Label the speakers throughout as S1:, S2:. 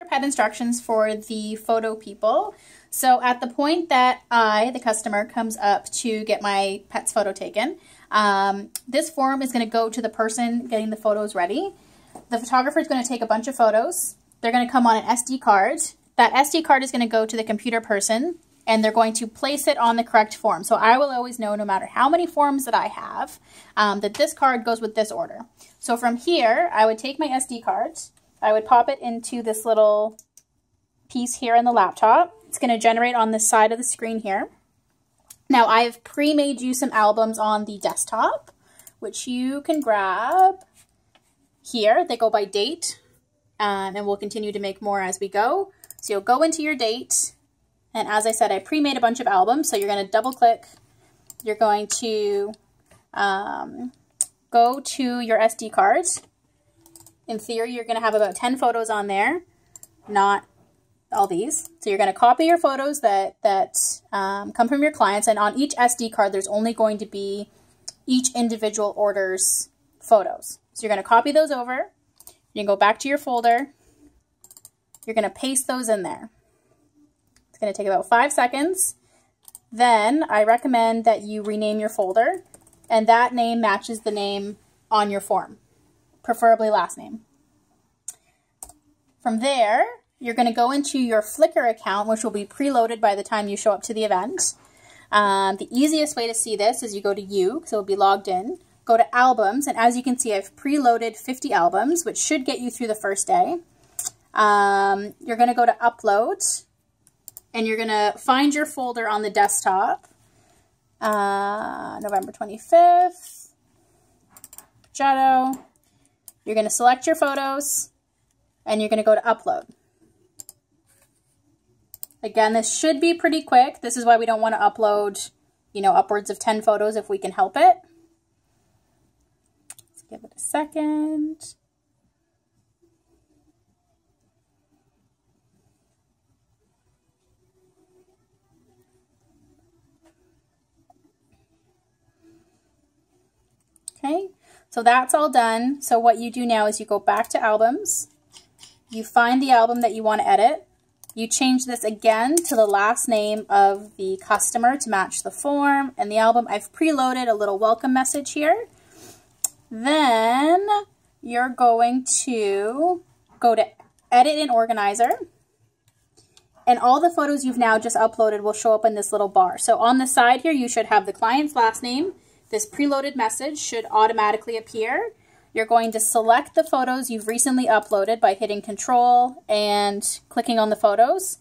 S1: Pet instructions for the photo people. So at the point that I, the customer, comes up to get my pet's photo taken, this form is going to go to the person getting the photos ready. The photographer is going to take a bunch of photos. They're going to come on an SD card. That SD card is going to go to the computer person, and they're going to place it on the correct form. So I will always know, no matter how many forms that I have, that this card goes with this order. So from here, I would take my SD card, I would pop it into this little piece here in the laptop. It's going to generate on the side of the screen here. Now I've pre-made you some albums on the desktop, which you can grab here. They go by date, and we'll continue to make more as we go. So you'll go into your date, and as I said, I pre-made a bunch of albums, so you're going to double click. You're going to go to your SD card. In theory, you're going to have about 10 photos on there, not all these. So you're going to copy your photos that come from your clients, and on each SD card, there's only going to be each individual order's photos. So you're going to copy those over. You can go back to your folder. You're going to paste those in there. It's going to take about 5 seconds. Then I recommend that you rename your folder, and that name matches the name on your form, preferably last name. From there, you're going to go into your Flickr account, which will be preloaded by the time you show up to the event. The easiest way to see this is you go to you, so it'll be logged in. Go to albums, and as you can see, I've preloaded 50 albums, which should get you through the first day. You're going to go to upload, and you're going to find your folder on the desktop. November 25th, Shadow. You're going to select your photos, and you're going to go to upload. Again, this should be pretty quick. This is why we don't want to upload, upwards of 10 photos if we can help it. Let's give it a second. Okay, so that's all done. So what you do now is you go back to albums. You find the album that you want to edit. You change this again to the last name of the customer to match the form and the album. I've preloaded a little welcome message here. Then you're going to go to Edit in Organizer. And all the photos you've now just uploaded will show up in this little bar. So on the side here, you should have the client's last name. This preloaded message should automatically appear. You're going to select the photos you've recently uploaded by hitting Control and clicking on the photos,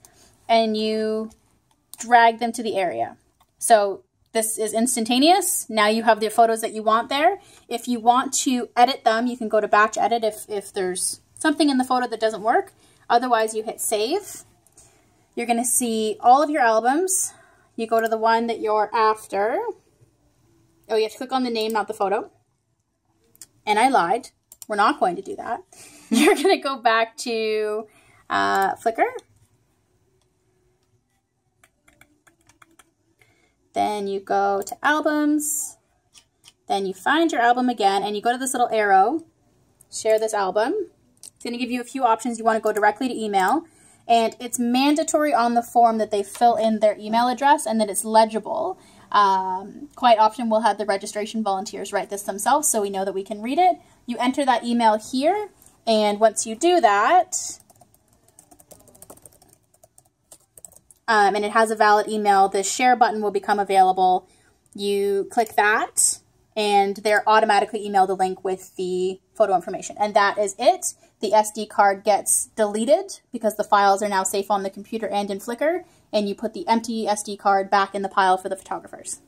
S1: and you drag them to the area. So this is instantaneous. Now you have the photos that you want there. If you want to edit them, you can go to Batch Edit if there's something in the photo that doesn't work. Otherwise, you hit Save. You're going to see all of your albums. You go to the one that you're after. Oh, you have to click on the name, not the photo. And I lied. We're not going to do that. You're going to go back to Flickr. Then you go to albums. Then you find your album again, and you go to this little arrow. Share this album. It's going to give you a few options. You want to go directly to email. And it's mandatory on the form that they fill in their email address and that it's legible. Quite often we'll have the registration volunteers write this themselves so we know that we can read it. You enter that email here, and once you do that, and it has a valid email, the share button will become available. You click that, and they're automatically emailed the link with the photo information. And that is it. The SD card gets deleted because the files are now safe on the computer and in Flickr, and you put the empty SD card back in the pile for the photographers.